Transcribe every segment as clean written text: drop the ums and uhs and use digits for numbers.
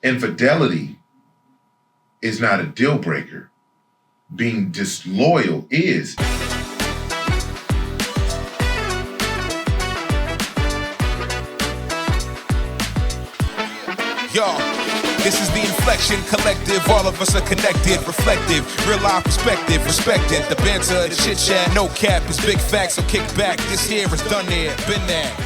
Infidelity is not a deal breaker. Being disloyal is. Yo, this is the Inflection Collective. All of us are connected, reflective, real life perspective, respected. The banter, the chit chat, no cap is big facts. So kick back. This here is done there, been there.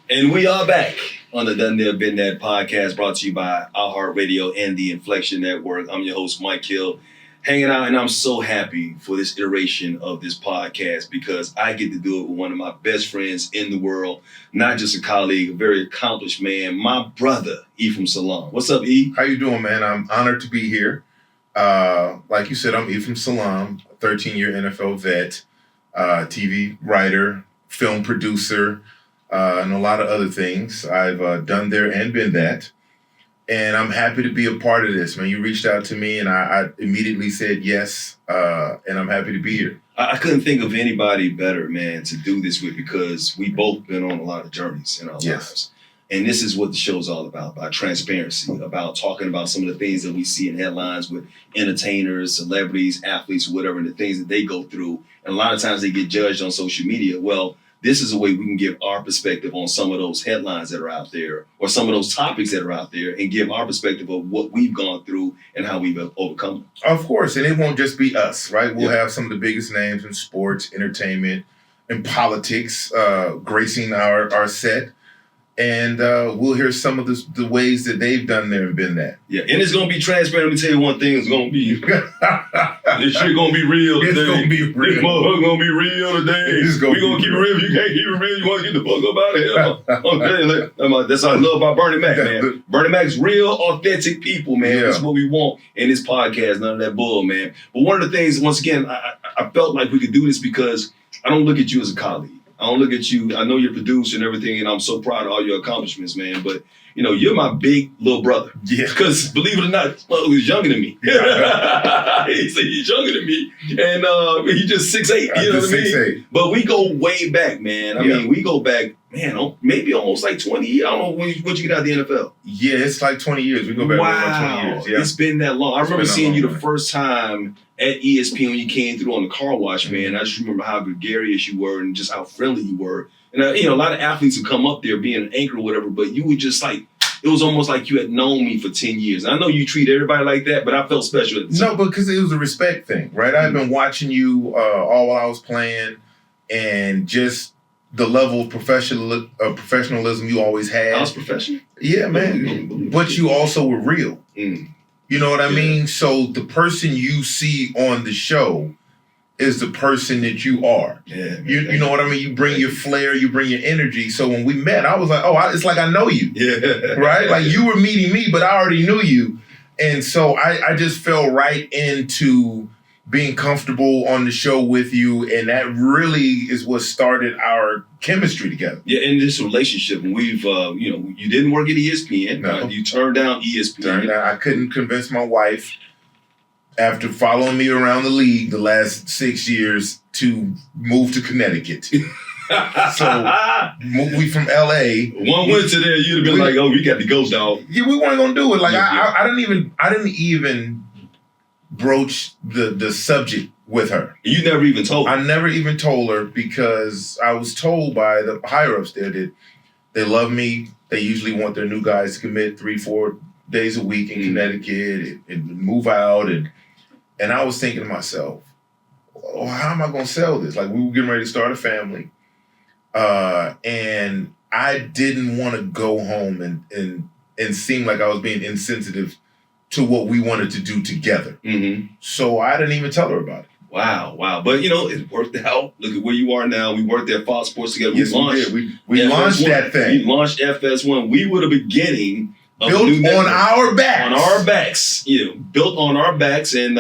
And we are back on the Done There, Been That podcast, brought to you by iHeartRadio and the Inflection Network. I'm your host, Mike Hill, hanging out, and I'm so happy for this iteration of this podcast because I get to do it with one of my best friends in the world, not just a colleague, a very accomplished man, my brother, Ephraim Salaam. What's up, E? How you doing, man? I'm honored to be here. Like you said, I'm Ephraim Salaam, a 13-year NFL vet, TV writer, film producer, and a lot of other things. I've done there and been that. And I'm happy to be a part of this, man. You reached out to me and I immediately said yes, and I'm happy to be here. I couldn't think of anybody better, man, to do this with because we both been on a lot of journeys in our lives. And this is what the show's all about transparency, about talking about some of the things that we see in headlines with entertainers, celebrities, athletes, whatever, and the things that they go through. And a lot of times they get judged on social media. Well, this is a way we can give our perspective on some of those headlines that are out there or some of those topics that are out there and give our perspective of what we've gone through and how we've overcome them. Of course, and it won't just be us, right? We'll have some of the biggest names in sports, entertainment, and politics gracing our set. And we'll hear some of the ways that they've done there and been that. Yeah, and it's going to be transparent. Let me tell you one thing. It's going to be, this shit going to be real today. It's going to be real. This motherfucker going to be real today. We're going to keep it real. If you can't keep it real, you want to get the fuck up out of here. I'm telling you, that's what I love about Bernie Mac, man. Bernie Mac's real, authentic people, man. That's what we want in this podcast. None of that bull, man. But one of the things, once again, I felt like we could do this because I don't look at you as a colleague. I don't look at you. I know you're a producer and everything, and I'm so proud of all your accomplishments, man. But, you know, you're my big little brother. Yeah. Because, believe it or not, he's younger than me. Yeah. He's younger than me. And he's just 6'8", you know what I mean? 6'8". But we go way back, man. I mean, we go back, man, maybe almost like 20 years. I don't know when you get out of the NFL. Yeah, it's like 20 years. We go back about 20 years. Yeah. It's been that long. I remember seeing you the first time at ESPN when you came through on the car wash, man. I just remember how gregarious you were and just how friendly you were. And, a lot of athletes would come up there being an anchor or whatever, but you would just like, it was almost like you had known me for 10 years. I know you treat everybody like that, but I felt special at the time. No, because it was a respect thing, right? I've been watching you all while I was playing and just the level of professionalism you always had. I was professional? Yeah, man. But you also were real. You know what I mean? So the person you see on the show is the person that you are. Yeah, man, you know what I mean? You bring your flair, you bring your energy. So when we met, I was like, it's like I know you. Yeah. Right? Like you were meeting me, but I already knew you. And so I just fell right into being comfortable on the show with you. And that really is what started our chemistry together. Yeah, in this relationship, we've, you didn't work at ESPN. No. You turned down ESPN. I couldn't convince my wife, after following me around the league the last 6 years, to move to Connecticut. So we from LA. One winter there, you'd have been like, "Oh, we got the ghost dog." Yeah, we weren't gonna do it. Like I didn't even broach the subject with her. You never even told her? I never even told her because I was told by the higher ups there that they love me. They usually want their new guys to commit 3-4 days a week in Connecticut and move out. And I was thinking to myself, how am I going to sell this? Like, we were getting ready to start a family. And I didn't want to go home and seem like I was being insensitive to what we wanted to do together. So I didn't even tell her about it. Wow. But, it worked out. Look at where you are now. We worked at Fox Sports together. Yes, we did. We launched that thing. We launched FS1. We were the beginning of built on our backs. On our backs. Built on our backs and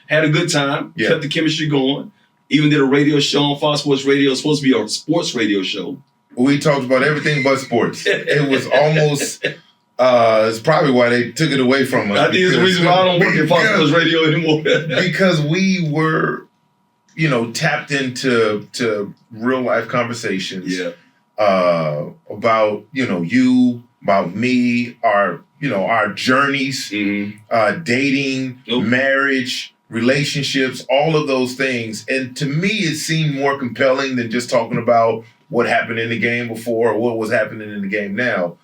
had a good time. Yeah. Kept the chemistry going. Even did a radio show on Fox Sports Radio. It was supposed to be a sports radio show. We talked about everything but sports. It was almost... it's probably why they took it away from us. I think it's the reason why I don't work at Fox Sports Radio anymore. Because we were, tapped into real life conversations. Yeah. about, you, about me, our journeys, dating, marriage, relationships, all of those things. And to me, it seemed more compelling than just talking about what happened in the game before or what was happening in the game now,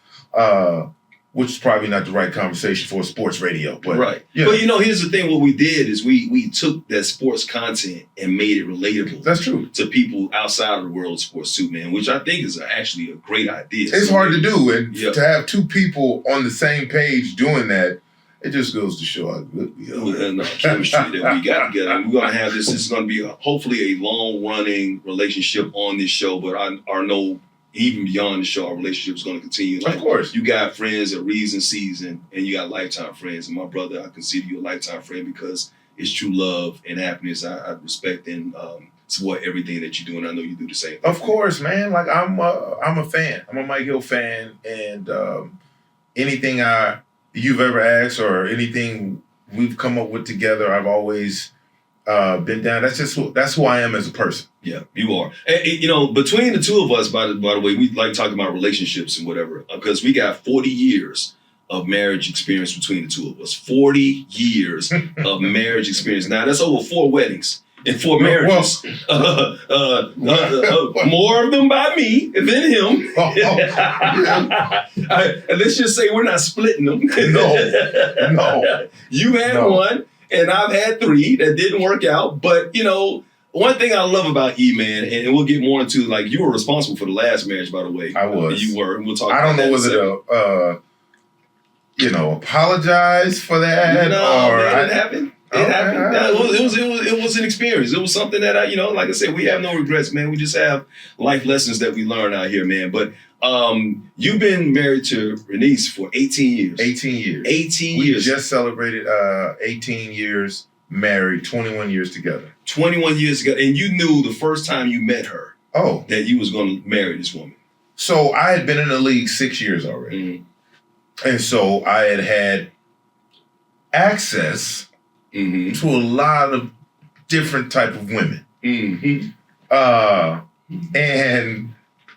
which is probably not the right conversation for sports radio. But, right. But, here's the thing. What we did is we took that sports content and made it relatable. That's true. To people outside of the world of sports too, man, which I think is actually a great idea. It's hard to do. And to have two people on the same page doing that, it just goes to show how good we are. No, chemistry that we got together. And we're going to have this. This is going to be hopefully a long-running relationship on this show, but I know even beyond the show, our relationship is going to continue. Of course. You got friends at Reason Season, and you got lifetime friends. And my brother, I consider you a lifetime friend because it's true love and happiness. I respect and support everything that you do, and I know you do the same thing. Of course, man. Like, I'm a fan. I'm a Mike Hill fan, and anything you've ever asked or anything we've come up with together, I've always been down. That's who I am as a person. Yeah, you are. And, between the two of us, by the way, we like talking about relationships and whatever, because we got 40 years of marriage experience between the two of us. 40 years of marriage experience. Now, that's over 4 weddings and 4 marriages. More of them by me than him. And let's just say we're not splitting them. No. You had one, and I've had 3 that didn't work out. But, one thing I love about E, man, and we'll get more into, like, you were responsible for the last marriage, by the way. I was. You were. And we'll talk I don't know whether to, apologize for that. No, man, it happened. It happened. It was an experience. It was something that like I said, we have no regrets, man. We just have life lessons that we learn out here, man. But you've been married to Renice for 18 years. 18 years. 18 we years. We just celebrated 18 years married, 21 years together. 21 years ago, and you knew the first time you met her that you was going to marry this woman. So I had been in the league 6 years already. And so I had access to a lot of different type of women. And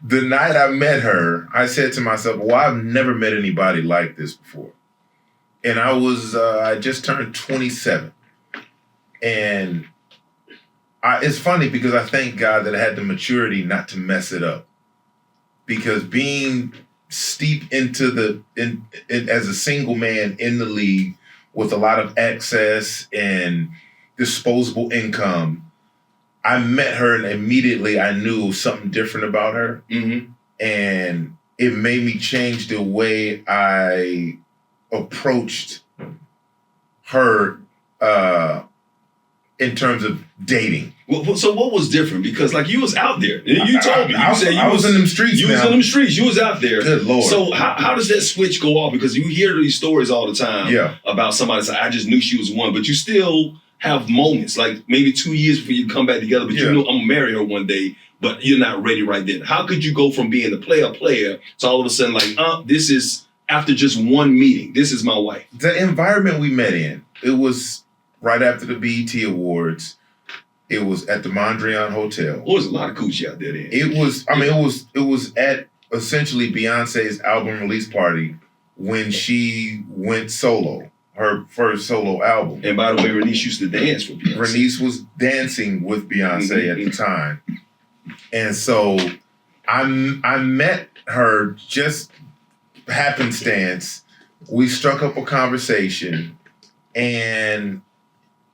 the night I met her, I said to myself, well, I've never met anybody like this before. And I just turned 27. And it's funny because I thank God that I had the maturity not to mess it up. Because being steep into as a single man in the league with a lot of access and disposable income, I met her and immediately I knew something different about her. And it made me change the way I approached her in terms of dating. Well, so what was different? Because like you was out there. You told me. You said I was in them streets. You was in them streets. You was out there. Good Lord. So how does that switch go off? Because you hear these stories all the time about somebody saying, I just knew she was one. But you still have moments, like maybe 2 years before you come back together, but you know I'm going to marry her one day, but you're not ready right then. How could you go from being the player to all of a sudden like, this is after just one meeting. This is my wife. The environment we met in, it was right after the BET Awards. It was at the Mondrian Hotel. There was a lot of coochie out there then. It was at essentially Beyonce's album release party when she went solo, her first solo album. And by the way, Renice used to dance for Beyonce. Renice was dancing with Beyonce at the time. And so I met her just happenstance. We struck up a conversation and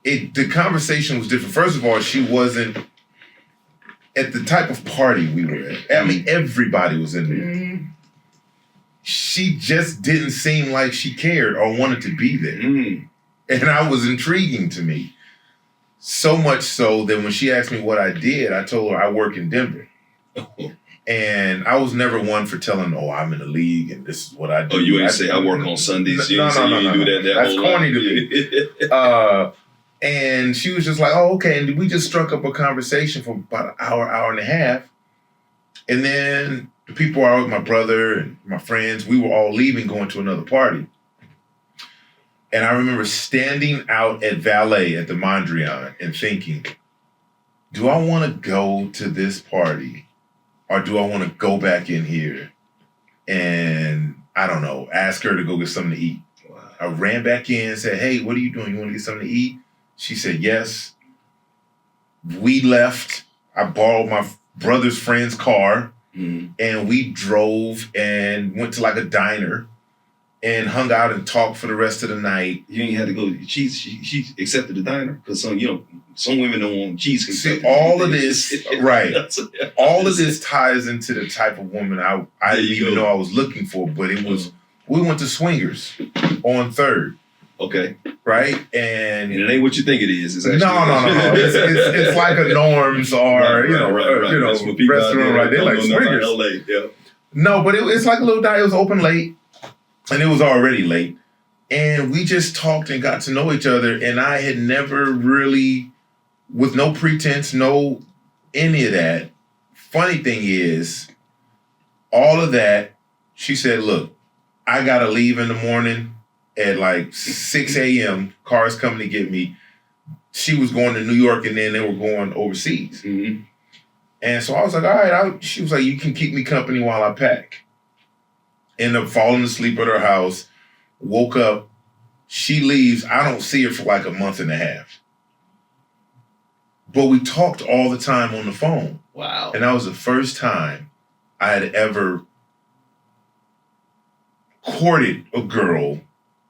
the conversation was different. First of all, she wasn't at the type of party we were at. I mean, everybody was in there. She just didn't seem like she cared or wanted to be there. And that was intriguing to me. So much so that when she asked me what I did, I told her I work in Denver. And I was never one for telling, I'm in the league and this is what I do. Oh, you ain't say I work on Sundays. No. Do that That's corny to me. And she was just like, okay. And we just struck up a conversation for about an hour and a half. And then the people I was with, my brother and my friends, we were all leaving, going to another party. And I remember standing out at Valet at the Mondrian and thinking, do I want to go to this party or do I want to go back in here and, I don't know, ask her to go get something to eat? Wow. I ran back in and said, hey, what are you doing? You want to get something to eat? She said, yes. We left. I borrowed my brother's friend's car, and we drove and went to like a diner and hung out and talked for the rest of the night. You ain't had to go. She accepted the diner because some women don't want cheese. See, all of this, right? All of this ties into the type of woman I didn't even know I was looking for. But it was we went to Swingers on 3rd. Okay. Right? And it ain't what you think it is. It's actually no. It's like a Norms or restaurant right there, like Swingers. LA, yeah. No, but it's like a little diner. It was open late, and it was already late. And we just talked and got to know each other. And I had never really, with no pretense, no any of that. Funny thing is, all of that, she said, look, I got to leave in the morning at like 6 a.m. Cars coming to get me. She was going to New York and then they were going overseas. Mm-hmm. And so I was like, all right. She was like, you can keep me company while I pack. Ended up falling asleep at her house. Woke up. She leaves. I don't see her for like a month and a half. But we talked all the time on the phone. Wow. And that was the first time I had ever courted a girl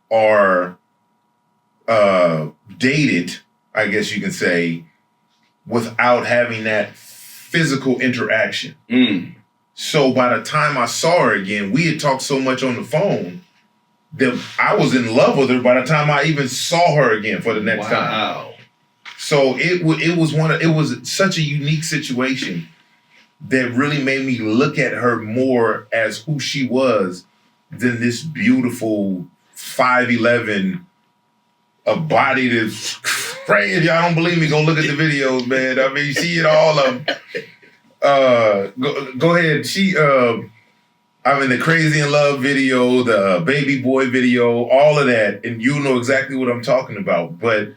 or dated, I guess you can say, without having that physical interaction. So by the time I saw her again, we had talked so much on the phone that I was in love with her by the time I even saw her again for the next time. Wow. So it was such a unique situation that really made me look at her more as who she was than this beautiful 5'11", a body that's crazy. If y'all don't believe me, go look at the videos, man. I mean, see it all of them. Go ahead. I'm in the Crazy in Love video, the Baby Boy video, all of that, and you know exactly what I'm talking about. But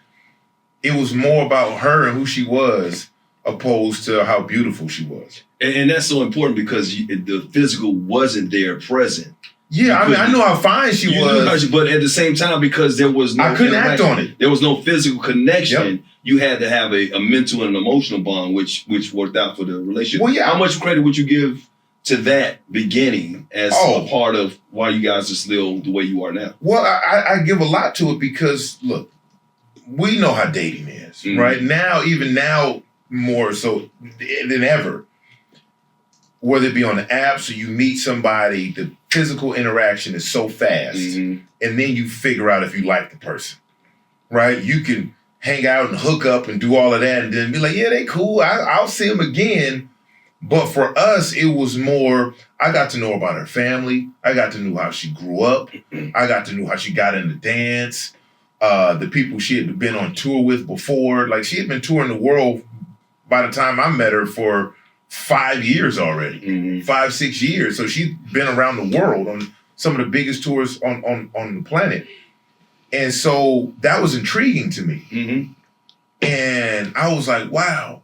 it was more about her and who she was opposed to how beautiful she was. And that's so important because the physical wasn't there present. Yeah, I mean, I knew how fine she was. But at the same time, because there was no I couldn't act on it. There was no physical connection. Yep. You had to have a mental and an emotional bond, which worked out for the relationship. Well, yeah. How much credit would you give to that beginning as a part of why you guys are still the way you are now? Well, I give a lot to it because, look, we know how dating is, right? Now, even now, more so than ever. Whether it be on the apps or you meet somebody, the physical interaction is so fast. And then you figure out if you like the person, right? You can hang out and hook up and do all of that and then be like, yeah, they cool. I'll see them again. But for us, it was more, I got to know about her family. I got to know how she grew up. I got to know how she got into dance. The people she had been on tour with before. Like, she had been touring the world by the time I met her for 5 years already, 5, 6 years. So she's been around the world on some of the biggest tours on the planet. And so that was intriguing to me. And I was like, wow.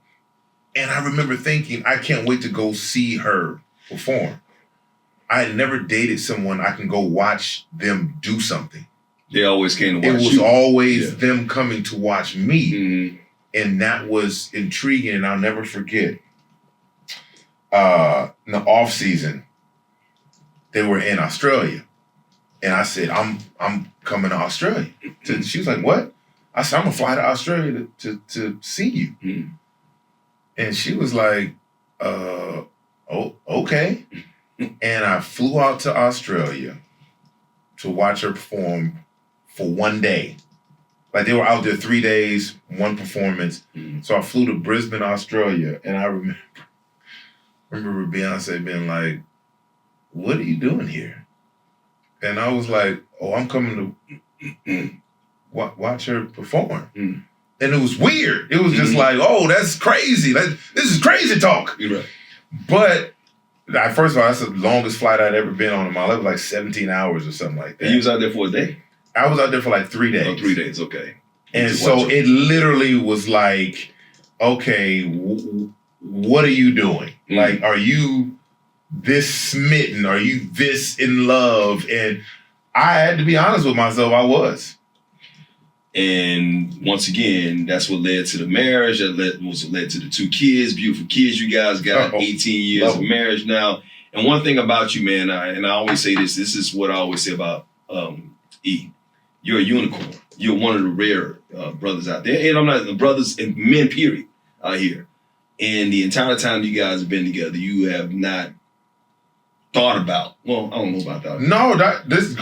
And I remember thinking, I can't wait to go see her perform. I had never dated someone I can go watch them do something. They always came to watch you. It was always them coming to watch me. And that was intriguing, and I'll never forget. In the off season, they were in Australia, and I said, "I'm coming to Australia." She was like, "What?" I said, "I'm gonna fly to Australia to see you." And she was like, "Oh, okay." And I flew out to Australia to watch her perform for one day. Like, they were out there 3 days, one performance. So I flew to Brisbane, Australia, and I remember Beyoncé being like, "What are you doing here?" And I was like, "Oh, I'm coming to watch her perform." And it was weird. It was just like, "Oh, that's crazy. This is crazy talk." Right. But first of all, that's the longest flight I'd ever been on in my life. It was like 17 hours or something like that. And you was out there for a day? I was out there for like 3 days. Oh, 3 days, okay. And so it literally was like, okay, what are you doing? Like, are you this smitten? Are you this in love? And I had to be honest with myself, I was. And once again, that's what led to the marriage. That led to the 2 kids, beautiful kids you guys got, 18 years of marriage now. And one thing about you, man, and I always say this is what I always say about E. You're a unicorn. You're one of the rare brothers out there. And I'm not the brothers and men, period, out here. And the entire time you guys have been together, you have not thought about, well, I don't know about that. No,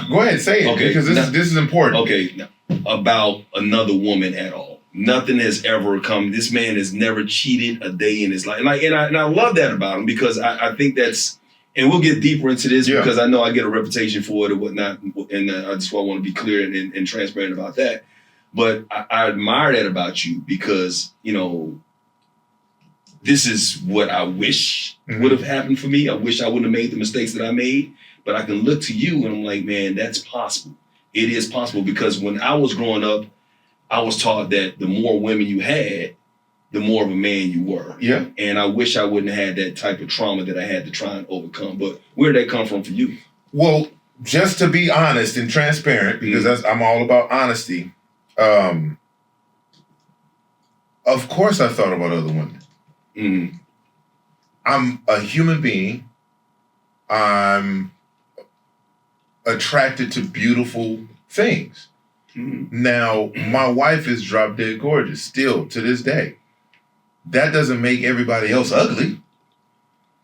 go ahead, say it, because this is important. Okay, about another woman at all. Nothing has ever come. This man has never cheated a day in his life. And I love that about him, because I think that's, and we'll get deeper into this because I know I get a reputation for it and whatnot. And I just want to be clear and transparent about that. But I admire that about you, because, you know, this is what I wish would have happened for me. I wish I wouldn't have made the mistakes that I made. But I can look to you and I'm like, man, that's possible. It is possible, because when I was growing up, I was taught that the more women you had, the more of a man you were. Yeah. And I wish I wouldn't have had that type of trauma that I had to try and overcome. But where did that come from for you? Well, just to be honest and transparent, because I'm all about honesty. Of course I thought about other women. I'm a human being. I'm attracted to beautiful things. Now, my wife is drop dead gorgeous still to this day. That doesn't make everybody else ugly.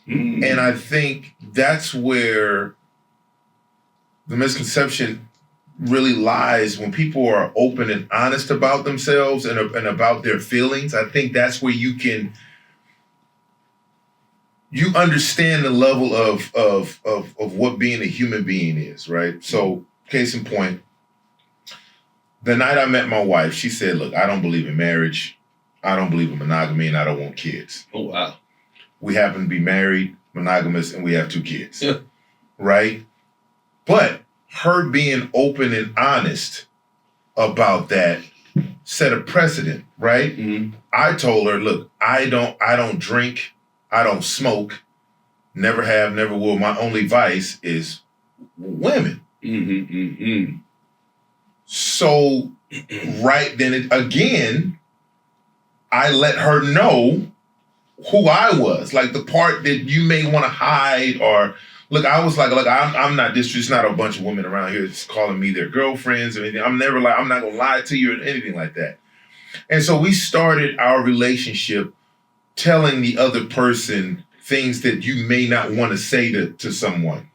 And I think that's where the misconception really lies, when people are open and honest about themselves and about their feelings. I think that's where you understand the level of what being a human being is, right? So, case in point, the night I met my wife, she said, look, I don't believe in marriage. I don't believe in monogamy, and I don't want kids. Oh, wow. We happen to be married, monogamous, and we have 2 kids, right? But her being open and honest about that set a precedent, right? I told her, look, I don't drink, I don't smoke, never have, never will. My only vice is women. So right then, again, I let her know who I was. Like, the part that you may want to hide, or look, I was like, look, I'm not this. There's not a bunch of women around here just calling me their girlfriends or anything. I'm not gonna lie to you or anything like that. And so we started our relationship telling the other person things that you may not want to say to someone.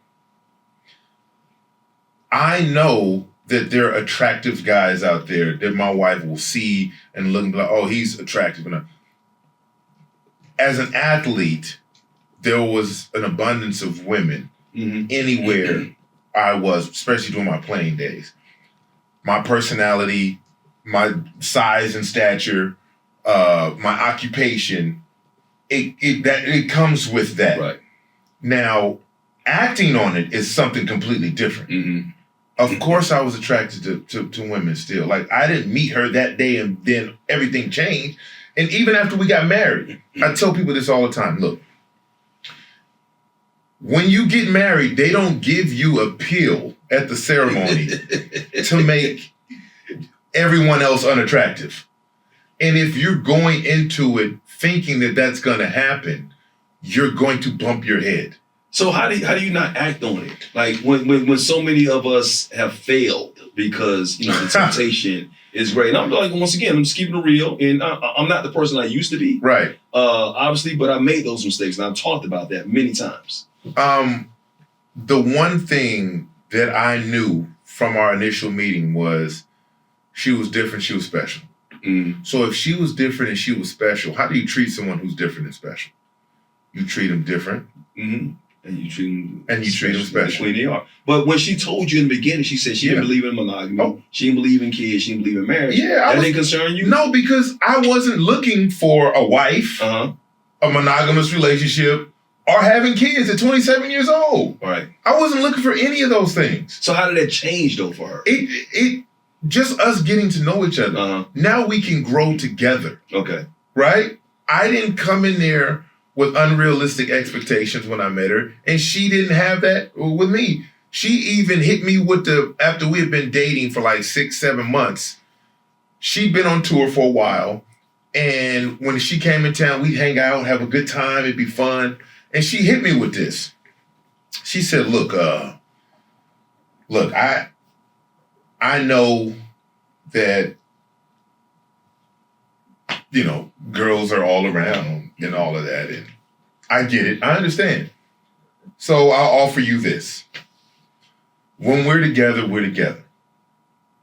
I know that there are attractive guys out there that my wife will see and look and be like, oh, he's attractive enough. As an athlete, there was an abundance of women anywhere I was, especially during my playing days. My personality, my size and stature, my occupation, it comes with that. Right. Now, acting on it is something completely different. Of course I was attracted to women still. Like, I didn't meet her that day and then everything changed. And even after we got married, I tell people this all the time. Look, when you get married, they don't give you a pill at the ceremony to make everyone else unattractive. And if you're going into it thinking that that's going to happen, you're going to bump your head. So how do you not act on it? Like, when so many of us have failed because, you know, the temptation is great. And I'm like, once again, I'm just keeping it real. And I'm not the person I used to be. Right. Obviously, but I made those mistakes, and I've talked about that many times. The one thing that I knew from our initial meeting was she was different, she was special. So if she was different and she was special, how do you treat someone who's different and special? You treat them different. And you treat them special. The way they are. But when she told you in the beginning, she said she didn't believe in monogamy. She didn't believe in kids. She didn't believe in marriage. Yeah, that didn't concern you? No, because I wasn't looking for a wife, a monogamous relationship, or having kids at 27 years old. Right. I wasn't looking for any of those things. So how did that change, though, for her? It just us getting to know each other. Now we can grow together. Okay. Right? I didn't come in there with unrealistic expectations when I met her, and she didn't have that with me. She even hit me with after we had been dating for like 6-7 months, she'd been on tour for a while, and when she came in town, we'd hang out, have a good time, it'd be fun, and she hit me with this. She said, look, I know that, you know, girls are all around and all of that, and I get it, I understand. So I'll offer you this. When we're together, we're together.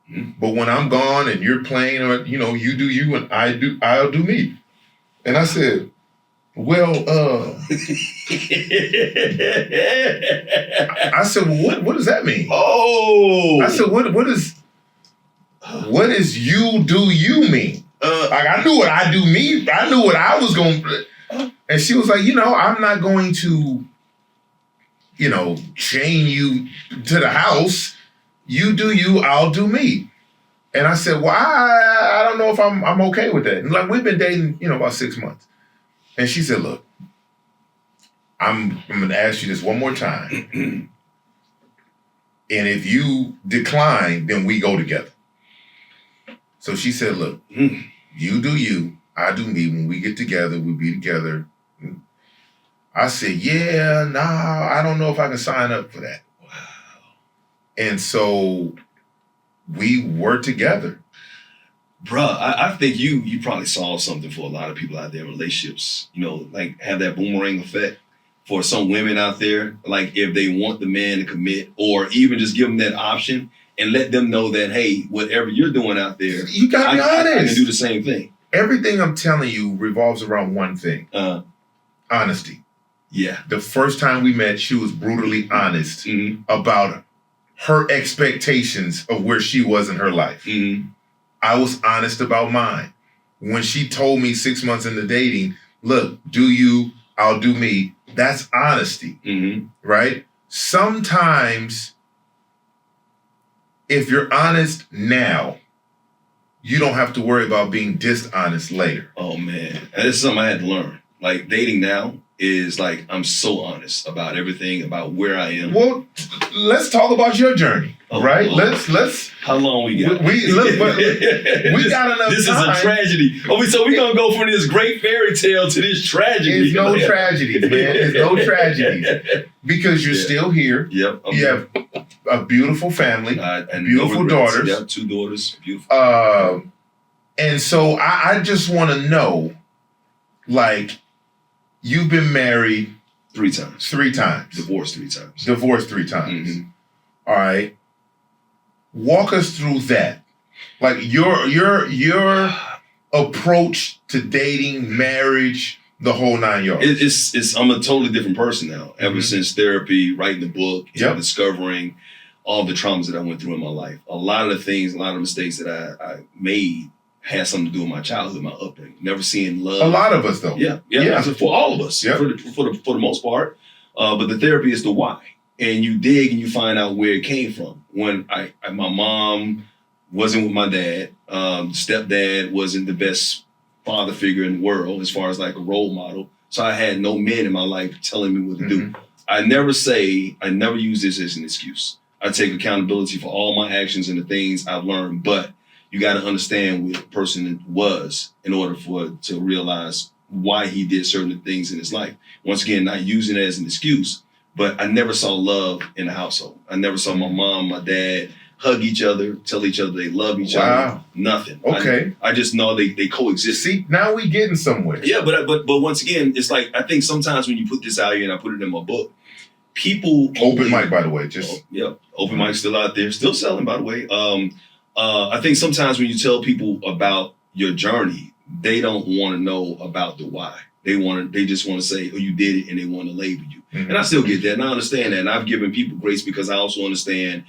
But when I'm gone and you're playing, or, you know, you do you and I'll do me. And I said, well, I said, well, what does that mean? Oh, I said, what does you do you mean? Like, I knew what I do me. I knew what I was going to. And she was like, you know, I'm not going to, you know, chain you to the house. You do you, I'll do me. And I said, well, I don't know if I'm okay with that. And like, we've been dating, you know, about 6 months. And she said, look, I'm going to ask you this one more time. And if you decline, then we go together. So she said, look, you do you, I do me. When we get together, we'll be together. I said, yeah, nah, I don't know if I can sign up for that. Wow. And so we were together. Bruh, I think you probably solved something for a lot of people out there in relationships. You know, like have that boomerang effect for some women out there. Like if they want the man to commit, or even just give them that option and let them know that, hey, whatever you're doing out there, you gotta be honest. I can do the same thing. Everything I'm telling you revolves around one thing. Honesty. Yeah. The first time we met, she was brutally honest about her expectations of where she was in her life. I was honest about mine. When she told me 6 months into dating, look, do you, I'll do me, that's honesty, right? Sometimes, if you're honest now, you don't have to worry about being dishonest later. Oh, man. And this is something I had to learn. Like, dating now is like, I'm so honest about everything, about where I am. Well, let's talk about your journey, right? Let's. How long we got? We got enough This time. is a tragedy. So we're going to go from this great fairy tale to this tragedy. It's no tragedies, man. It's no tragedies. Because you're still here. Yep. You have a beautiful family, and beautiful daughters. Yep, 2 daughters. Beautiful. And so I just want to know, like, you've been married 3 times. 3 times. Divorced 3 times. Divorced 3 times. All right. Walk us through that. Like your approach to dating, marriage, the whole 9 yards. I'm a totally different person now. Ever since therapy, writing the book, and discovering all the traumas that I went through in my life. A lot of the things, a lot of mistakes that I made had something to do with my childhood, my upbringing. Never seeing love. A lot of us, though. Yeah. For all of us, for the most part. But the therapy is the why. And you dig and you find out where it came from. When my mom wasn't with my dad. Stepdad wasn't the best father figure in the world as far as like a role model. So I had no men in my life telling me what to do. I never use this as an excuse. I take accountability for all my actions and the things I've learned, but you got to understand what the person was in order to realize why he did certain things in his life. Once again, not using it as an excuse, but I never saw love in the household. I never saw my mom, my dad hug each other, tell each other they love each other. Nothing. Okay. I just know they coexist. See, now we getting somewhere. Yeah, but once again, it's like, I think sometimes when you put this out here, and I put it in my book, people... Open mic, by the way. Open mic still out there. Still selling, by the way. I think sometimes when you tell people about your journey, they don't want to know about the why. They just want to say, oh, you did it, and they want to label you. And I still get that, and I understand that. And I've given people grace because I also understand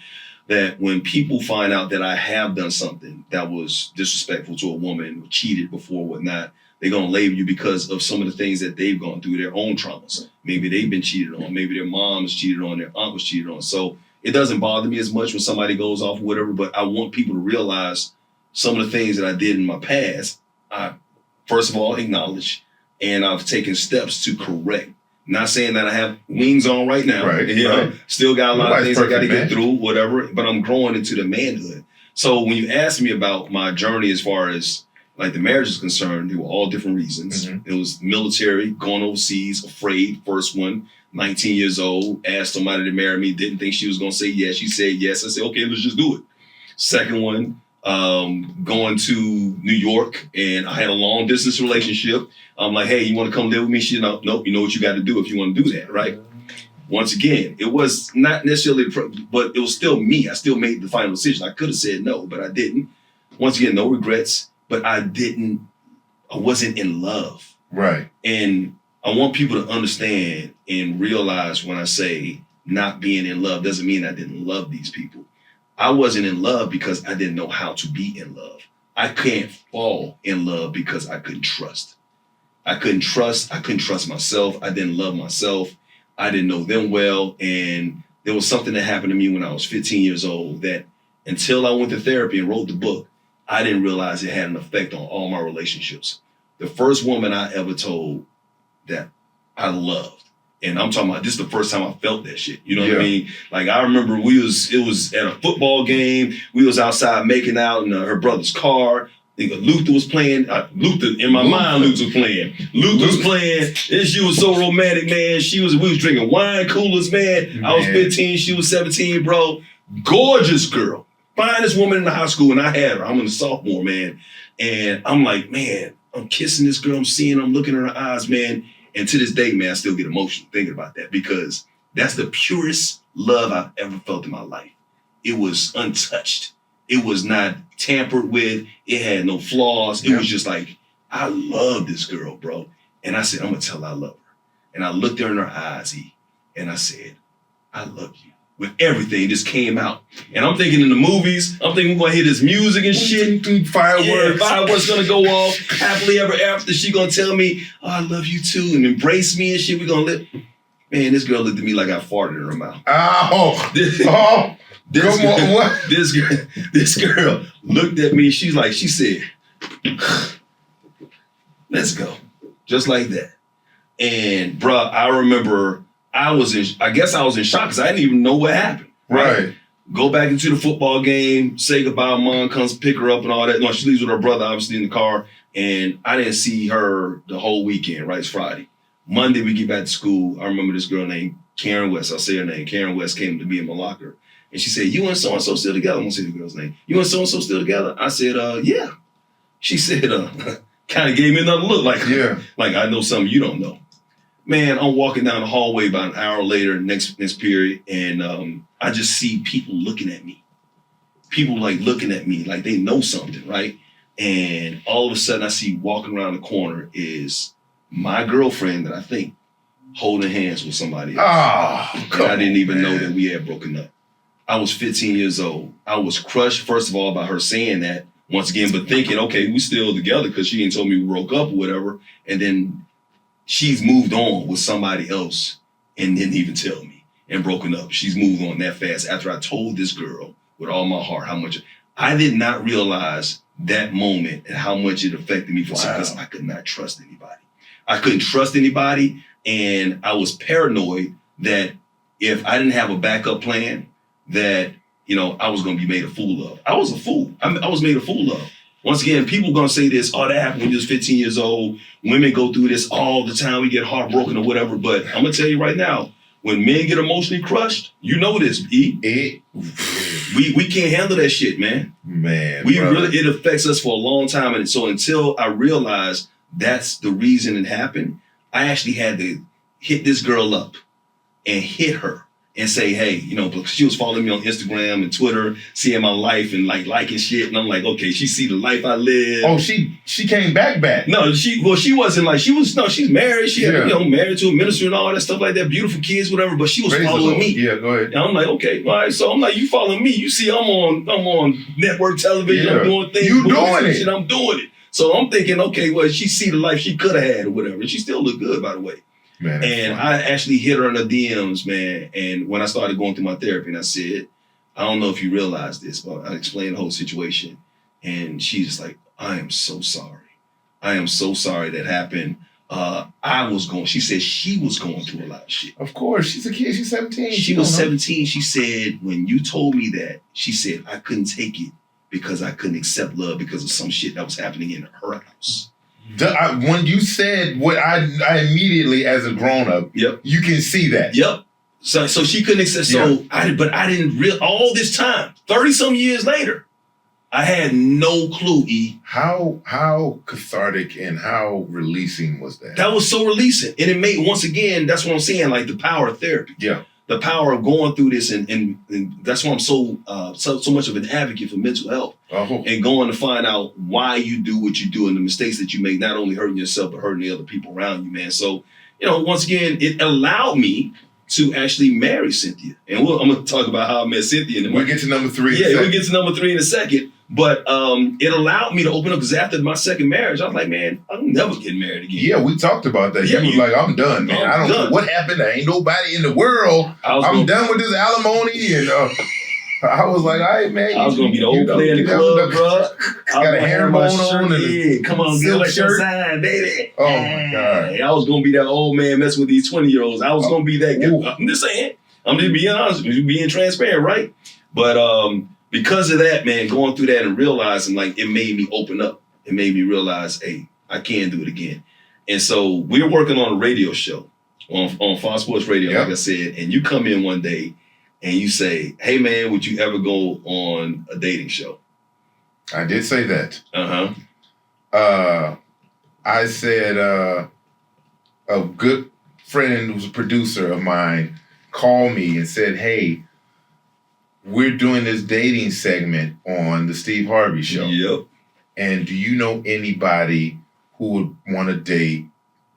that when people find out that I have done something that was disrespectful to a woman, or cheated before, whatnot, they're going to label you because of some of the things that they've gone through, their own traumas. Maybe they've been cheated on. Maybe their mom was cheated on, their aunt was cheated on. So it doesn't bother me as much when somebody goes off or whatever, but I want people to realize some of the things that I did in my past, I, first of all, acknowledge. and I've taken steps to correct. Not saying that I have wings on right now. Right. Still got a lot of things I got to get through, whatever, but I'm growing into the manhood. So when you ask me about my journey as far as like the marriage is concerned, there were all different reasons. It was military, going overseas, afraid, first one, 19 years old, asked somebody to marry me, didn't think she was going to say yes. She said yes. I said, okay, let's just do it. Second one, going to New York, and I had a long distance relationship. I'm like, hey, you want to come live with me? She nope, you know what you got to do if you want to do that, right? Once again, it was not necessarily, but it was still me. I still made the final decision. I could have said no, but I didn't. Once again, no regrets, but I wasn't in love. Right. And I want people to understand and realize when I say not being in love doesn't mean I didn't love these people. I wasn't in love because I didn't know how to be in love. I can't fall in love because I couldn't trust. I couldn't trust myself. I didn't love myself. I didn't know them well. And there was something that happened to me when I was 15 years old that until I went to therapy and wrote the book, I didn't realize it had an effect on all my relationships. The first woman I ever told that I loved, and I'm talking about this is the first time I felt that shit. You know what I mean? Like I remember it was at a football game. We was outside making out in her brother's car. Luther was playing. Luther was playing. Luther was playing, and she was so romantic, man. We was drinking wine coolers, man. I was 15, she was 17, bro. Gorgeous girl. Finest woman in the high school, and I had her. I'm in the sophomore, man. And I'm like, man, I'm kissing this girl. I'm looking in her eyes, man. And to this day, man, I still get emotional thinking about that because that's the purest love I've ever felt in my life. It was untouched. It was not tampered with. It had no flaws. It was just like, I love this girl, bro. And I said, I'm going to tell her I love her. And I looked her in her eyes, and I said, I love you. With everything, it just came out. And I'm thinking in the movies, I'm thinking we're going to hear this music and shit. Fireworks. Yeah, fireworks going to go off. Happily ever after. She going to tell me, oh, I love you too, and embrace me and shit. We're going to live. Man, this girl looked at me like I farted in her mouth. This girl looked at me. She said, let's go. Just like that. And bruh, I remember I guess I was in shock because I didn't even know what happened. Right. Go back into the football game, say goodbye. Mom comes pick her up and all that. No, she leaves with her brother, obviously, in the car. And I didn't see her the whole weekend, right? It's Friday. Monday, we get back to school. I remember this girl named Karen West. I'll say her name. Karen West came to me in my locker. And she said, you and so-and-so still together? I won't say the girl's name. You and so-and-so still together? I said, yeah. She said, kind of gave me another look like I know something you don't know. Man, I'm walking down the hallway about an hour later, next period, and I just see people looking at me. People like looking at me like they know something, right? And all of a sudden I see walking around the corner is my girlfriend that I think holding hands with somebody else. And I didn't even know that we had broken up. I was 15 years old. I was crushed, first of all, by her saying that once again, but thinking, okay, we still together because she ain't told me we broke up or whatever. And then she's moved on with somebody else and didn't even tell me and broken up. She's moved on that fast after I told this girl with all my heart how much. I did not realize that moment and how much it affected me because I could not trust anybody. I couldn't trust anybody, and I was paranoid that if I didn't have a backup plan, that, I was going to be made a fool of. I was a fool. I was made a fool of. Once again, people going to say this, that happened when you was 15 years old. Women go through this all the time. We get heartbroken or whatever. But I'm going to tell you right now, when men get emotionally crushed, you know this, E. We can't handle that shit, man. It affects us for a long time. And so until I realized that's the reason it happened, I actually had to hit this girl up and hit her and say, hey, because she was following me on Instagram and Twitter, seeing my life and liking shit. And I'm like, okay, she see the life I live. Oh, she came back. No, she wasn't she's married. She had, married to a minister and all that stuff like that, beautiful kids, whatever, but she was following me. Yeah, go ahead. And I'm like, okay, all right. So I'm like, you following me. You see, I'm on network television. I'm doing things. You doing it. Shit, I'm doing it. So I'm thinking, okay, well, she see the life she could have had or whatever. And she still looked good, by the way. Man, and I actually hit her in the DMs, man. And when I started going through my therapy, and I said, I don't know if you realize this, but I explained the whole situation. And she's just like, I am so sorry. I am so sorry that happened. she said she was going through a lot of shit. Of course, she's a kid, she's 17. She was 17, she said, when you told me that, she said, I couldn't take it because I couldn't accept love because of some shit that was happening in her house. When you said what I immediately, as a grown-up, you can see that. Yep. So she couldn't accept, I didn't realize, all this time, 30-some years later, I had no clue, E. How cathartic and how releasing was that? That was so releasing. And it made, once again, that's what I'm saying, like the power of therapy. Yeah. The power of going through this, and that's why I'm so much of an advocate for mental health. And going to find out why you do what you do and the mistakes that you make, not only hurting yourself, but hurting the other people around you, man. So, once again, it allowed me to actually marry Cynthia. And I'm going to talk about how I met Cynthia. We'll get to number 3 we'll get to number 3 in a second. But it allowed me to open up, because after my second marriage, I was like, man, I'm never getting married again. Yeah, we talked about that. You was like, I'm done, man. I don't know what happened. There ain't nobody in the world. I'm done with this alimony. And I was like, all right, man. I was going to be the old player in the club, bro. Got a herringbone on and come on, get a shirt, sign, baby. Oh, my God. I was going to be that old man messing with these 20-year-olds. I was going to be that guy. I'm just saying. I'm just being honest with you, being transparent, right? But because of that, man, going through that and realizing, like, it made me open up. It made me realize, hey, I can do it again. And so we're working on a radio show on Fox Sports Radio, like I said, and you come in one day and you say, hey, man, would you ever go on a dating show? I did say that. I said a good friend who's a producer of mine called me and said, hey, we're doing this dating segment on the Steve Harvey show. Yep. And do you know anybody who would want to date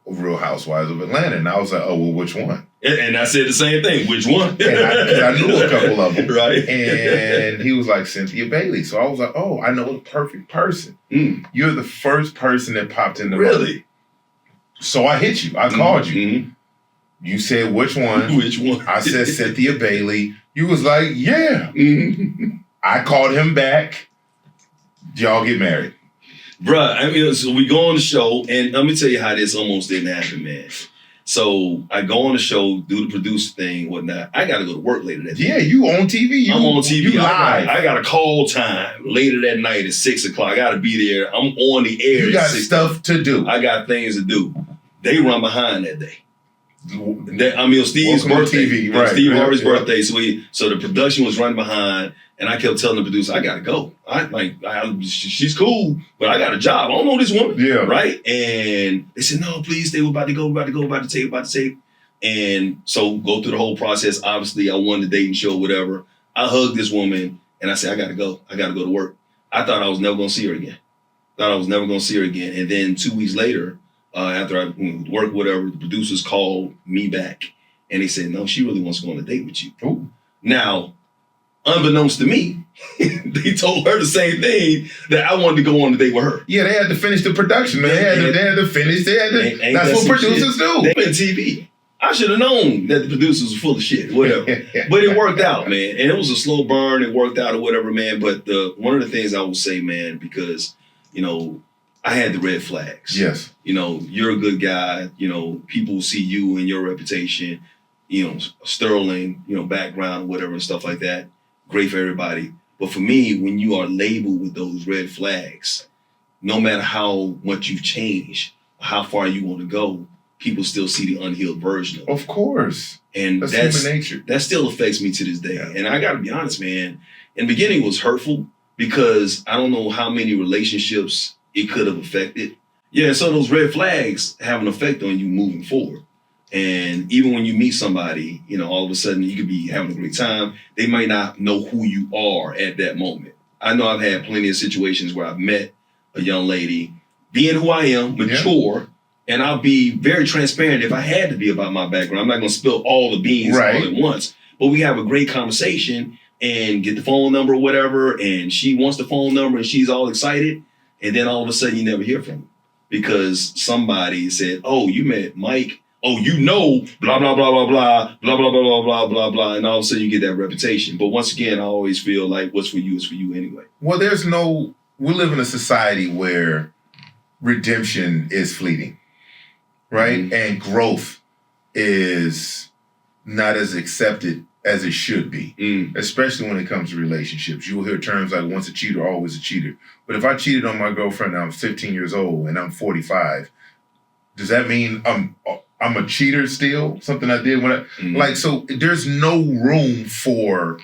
Real Housewives of Atlanta? And I was like, oh, well, which one? And I said the same thing. Which one? And I knew a couple of them. Right. And he was like, Cynthia Bailey. So I was like, oh, I know the perfect person. You're the first person that popped in the Really? So I hit you. I called you. You said, which one? Which one? I said, Cynthia Bailey. You was like, yeah. I called him back. Y'all get married. Bruh, I mean, so we go on the show, and let me tell you how this almost didn't happen, man. So I go on the show, do the producer thing, whatnot. I got to go to work later that day. Yeah, you on TV. I'm on TV. You live. I got a call time later that night at 6 o'clock. I got to be there. I'm on the air. You got stuff to do. I got things to do. They run behind that day. Steve's birthday. TV, right. Steve Harvey's birthday. So the production was running behind, and I kept telling the producer, I gotta go. She's cool, but I got a job. I don't know this woman. Yeah. Right? And they said, no, please stay. We're about to go, about to tape. And so go through the whole process. Obviously, I won the dating show, whatever. I hugged this woman, and I said, I gotta go. I gotta go to work. I thought I was never gonna see her again. And then 2 weeks later, after I worked, whatever, the producers called me back and they said, no, she really wants to go on a date with you. Ooh. Now, unbeknownst to me, they told her the same thing, that I wanted to go on a date with her. Yeah, they had to finish the production, man. They had to finish. That's what producers do. They been TV. I should have known that the producers were full of shit, whatever. But it worked out, man. And it was a slow burn. It worked out or whatever, man. But one of the things I will say, man, because, I had the red flags. Yes. You're a good guy. People see you and your reputation, sterling, background, whatever, and stuff like that. Great for everybody. But for me, when you are labeled with those red flags, no matter how much you've changed, how far you want to go, people still see the unhealed version of it. Of course. And that's human nature. That still affects me to this day. Yeah. And I got to be honest, man, in the beginning it was hurtful because I don't know how many relationships it could have affected. Yeah, so those red flags have an effect on you moving forward. And even when you meet somebody, all of a sudden you could be having a great time. They might not know who you are at that moment. I know I've had plenty of situations where I've met a young lady, being who I am, mature, and I'll be very transparent if I had to be about my background. I'm not going to spill all the beans all at once. But we have a great conversation and get the phone number or whatever, and she wants the phone number and she's all excited. And then all of a sudden you never hear from her because somebody said, oh, you met Mike. Oh, blah, blah, blah, blah, blah, blah, blah, blah, blah, blah, blah, blah. And all of a sudden you get that reputation. But once again, I always feel like what's for you is for you anyway. Well, we live in a society where redemption is fleeting. right? And growth is not as accepted as it should be, especially when it comes to relationships. You will hear terms like once a cheater, always a cheater. But if I cheated on my girlfriend and I'm 15 years old and I'm 45, does that mean I'm a cheater still? Something I did when I, like, so there's no room for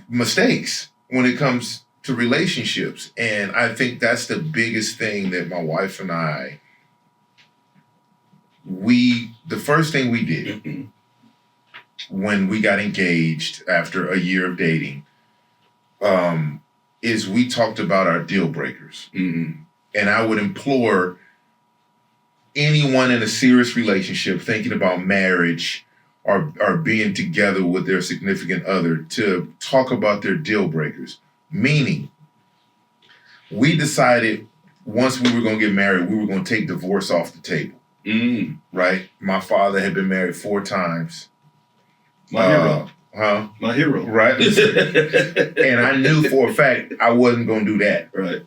mistakes when it comes to relationships. And I think that's the biggest thing that my wife and I, the first thing we did when we got engaged after a year of dating, is we talked about our deal breakers. And I would implore anyone in a serious relationship thinking about marriage or being together with their significant other to talk about their deal breakers. Meaning, we decided once we were going to get married, we were going to take divorce off the table. Right? My father had been married 4 times. My hero. My hero. Right? And I knew for a fact I wasn't going to do that. Right.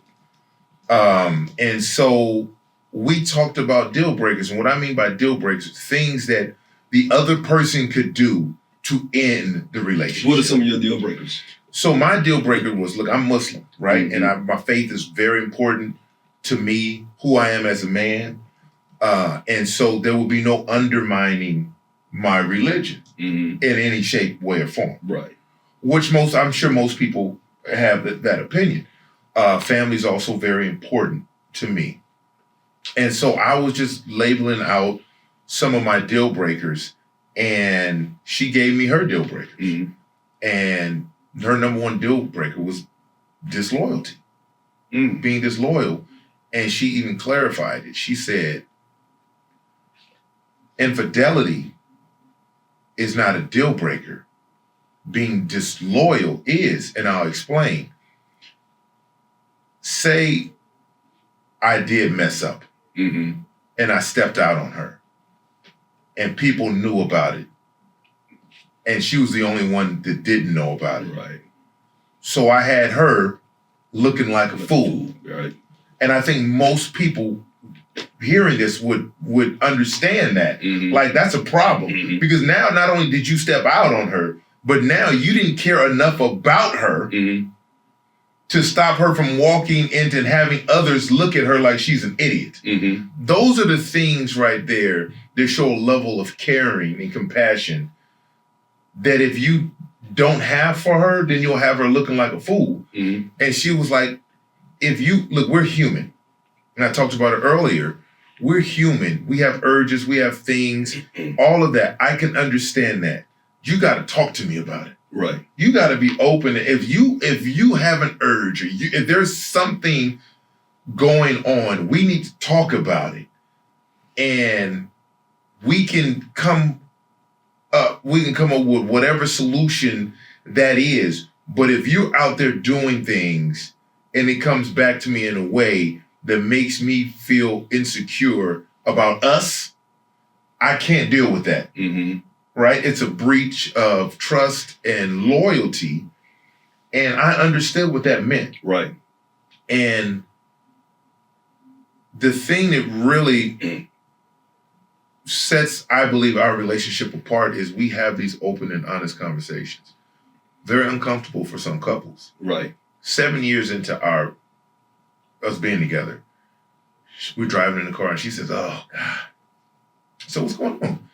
And so we talked about deal breakers. And what I mean by deal breakers, things that the other person could do to end the relationship. What are some of your deal breakers? So my deal breaker was, look, I'm Muslim, right? And my faith is very important to me, who I am as a man. And so there will be no undermining my religion in any shape, way, or form. Right. Which I'm sure most people have that opinion. Family is also very important to me. And so I was just labeling out some of my deal breakers, and she gave me her deal breakers. And her number one deal breaker was disloyalty, being disloyal. And she even clarified it. She said, infidelity is not a deal breaker. Being disloyal is, and I'll explain. Say I did mess up and I stepped out on her and people knew about it and she was the only one that didn't know about it. Right. So I had her looking like a fool. Right. And I think most people hearing this would understand that. Like, that's a problem. Because now not only did you step out on her, but now you didn't care enough about her to stop her from walking into and having others look at her like she's an idiot. Those are the things right there that show a level of caring and compassion that if you don't have for her, then you'll have her looking like a fool. And she was like, look, we're human. And I talked about it earlier. We're human. We have urges. We have things. All of that. I can understand that. You got to talk to me about it. Right. You got to be open. If you have an urge, or if there's something going on, we need to talk about it. And we can come up with whatever solution that is. But if you're out there doing things and it comes back to me in a way that makes me feel insecure about us, I can't deal with that. Right? It's a breach of trust and loyalty. And I understood what that meant. Right. And the thing that really sets, I believe, our relationship apart is we have these open and honest conversations. Very uncomfortable for some couples. Right. 7 years into us being together, we're driving in the car and she says, oh, God. So what's going on?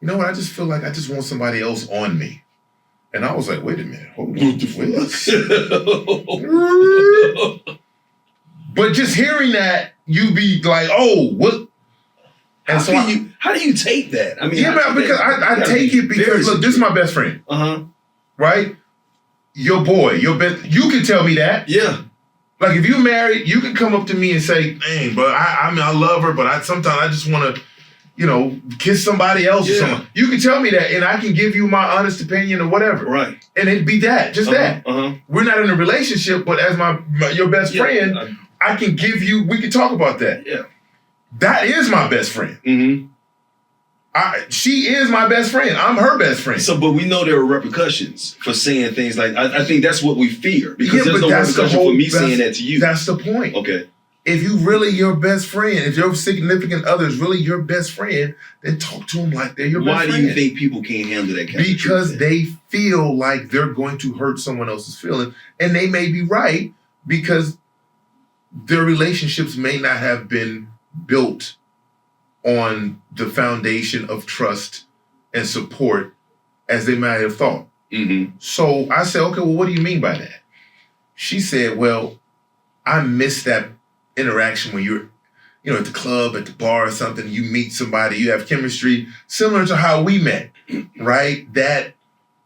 You know what? I just feel like I just want somebody else on me. And I was like, wait a minute. Hold on. But just hearing that, you be like, oh, what? And How do you take that? I mean, because I take it because, look, this is my best friend. Right? Your boy, your best. You can tell me that. Yeah. Like, if you're married, you can come up to me and say, dang, but I mean, I love her, but sometimes I just want to, kiss somebody else or something. You can tell me that, and I can give you my honest opinion or whatever. Right. And it'd be that, just that. We're not in a relationship, but as your best friend, I can give you, we can talk about that. Yeah. That is my best friend. She is my best friend. I'm her best friend. So, but we know there are repercussions for saying things like, I think that's what we fear. Because there's no repercussion for me saying that to you. That's the point. Okay. If you really your best friend, if your significant other is really your best friend, then talk to them like they're your best friend. Why do you think people can't handle that kind of truth? Because they feel like they're going to hurt someone else's feelings. And they may be right because their relationships may not have been built on the foundation of trust and support as they might have thought. Mm-hmm. So I said, okay, well, what do you mean by that? She said, well, I miss that interaction when you're, at the club, at the bar or something, you meet somebody, you have chemistry, similar to how we met, right? That,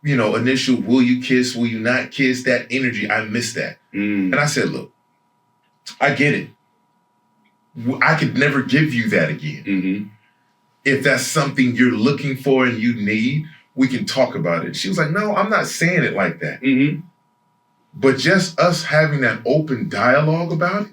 initial will you kiss, will you not kiss, that energy, I miss that. And I said, look, I get it. I could never give you that again. Mm-hmm. If that's something you're looking for and you need, we can talk about it. She was like, no, I'm not saying it like that. Mm-hmm. But just us having that open dialogue about it,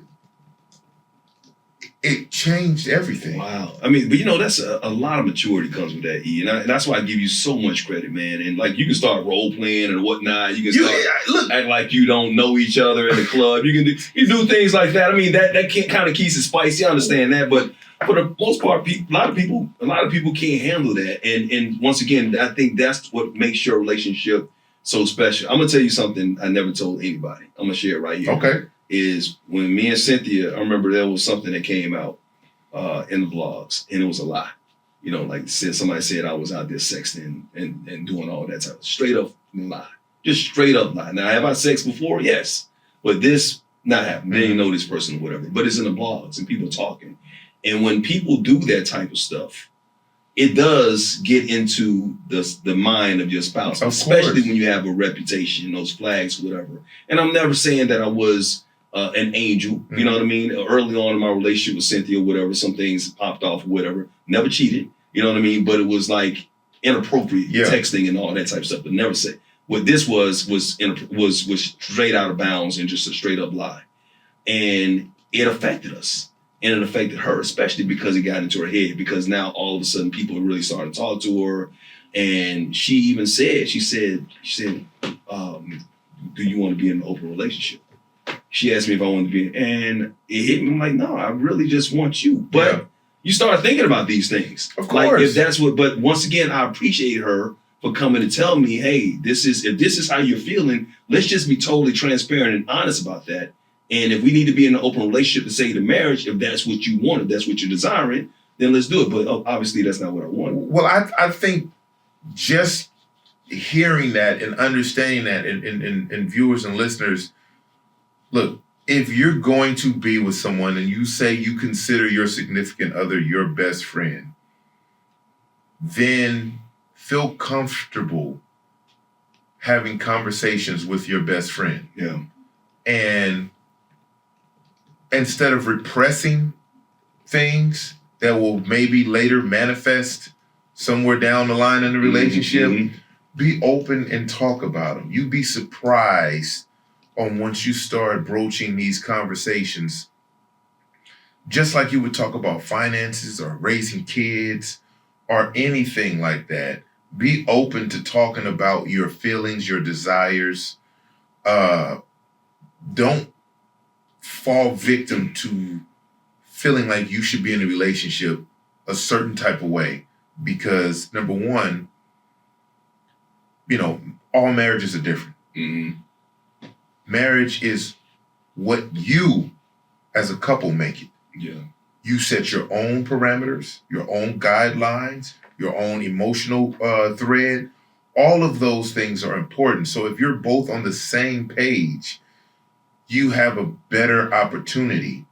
it changed everything. Wow. I mean, but that's a lot of maturity comes with that, E. And that's why I give you so much credit, man. And you can start role playing and whatnot. You can start act like you don't know each other in the club. You can do things like that. I mean, that kind of keeps it spicy. I understand that, but for the most part, a lot of people can't handle that. And once again, I think that's what makes your relationship so special. I'm gonna tell you something I never told anybody. I'm gonna share it right here. Okay. Is when me and Cynthia, I remember there was something that came out in the blogs, and it was a lie. Somebody said I was out there sexting and doing all that type of straight up lie. Just straight up lie. Now, have I sex before? Yes. But this not happened. They didn't know this person or whatever. But it's in the blogs and people talking. And when people do that type of stuff, it does get into the mind of your spouse, especially when you have a reputation, those flags, whatever. And I'm never saying that I was an angel, you know what I mean? Early on in my relationship with Cynthia, whatever, some things popped off, whatever. Never cheated, you know what I mean? But it was like inappropriate texting and all that type of stuff. But never say what this was straight out of bounds and just a straight up lie, and it affected us. And it affected her, especially because it got into her head. Because now all of a sudden people are really starting to talk to her, and she even said, "Do you want to be in an open relationship?" She asked me if I wanted to be, and it hit me. I'm like, no, I really just want you. But you start thinking about these things. Of course. If that's what, but once again, I appreciate her for coming to tell me, hey, if this is how you're feeling, let's just be totally transparent and honest about that. And if we need to be in an open relationship to say the marriage, if that's what you want, if that's what you're desiring, then let's do it. But obviously that's not what I want. Well, I think just hearing that and understanding that and viewers and listeners, look, if you're going to be with someone and you say you consider your significant other your best friend, then feel comfortable having conversations with your best friend. Yeah. And instead of repressing things that will maybe later manifest somewhere down the line in the relationship, be open and talk about them. You'd be surprised on once you start broaching these conversations, just like you would talk about finances or raising kids or anything like that. Be open to talking about your feelings, your desires. Don't fall victim to feeling like you should be in a relationship a certain type of way, because number one, all marriages are different. Marriage is what you as a couple make it. Yeah. You set your own parameters, your own guidelines, your own emotional thread. All of those things are important. So if you're both on the same page, you have a better opportunity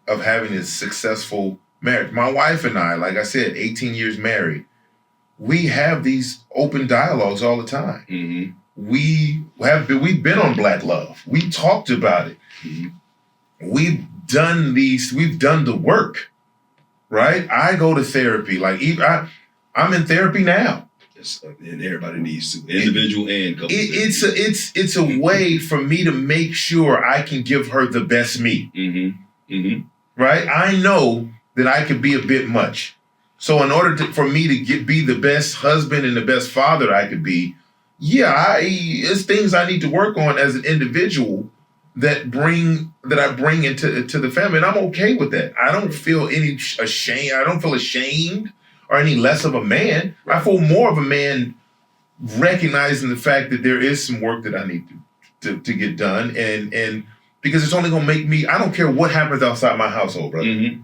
of having a successful marriage. My wife and I, like I said, 18 years married, we have these open dialogues all the time. We've been on Black Love. We talked about it. We've done the work, right? I go to therapy. I'm in therapy now. And everybody needs to, individual and couple. It's a way for me to make sure I can give her the best me. Right? I know that I can be a bit much. So in order for me to be the best husband and the best father I could be, it's things I need to work on as an individual. that I bring into the family, and I'm okay with that. I don't feel any ashamed. I don't feel ashamed or any less of a man. I feel more of a man recognizing the fact that there is some work that I need to get done, and because it's only gonna make me. I don't care what happens outside my household, brother. Mm-hmm.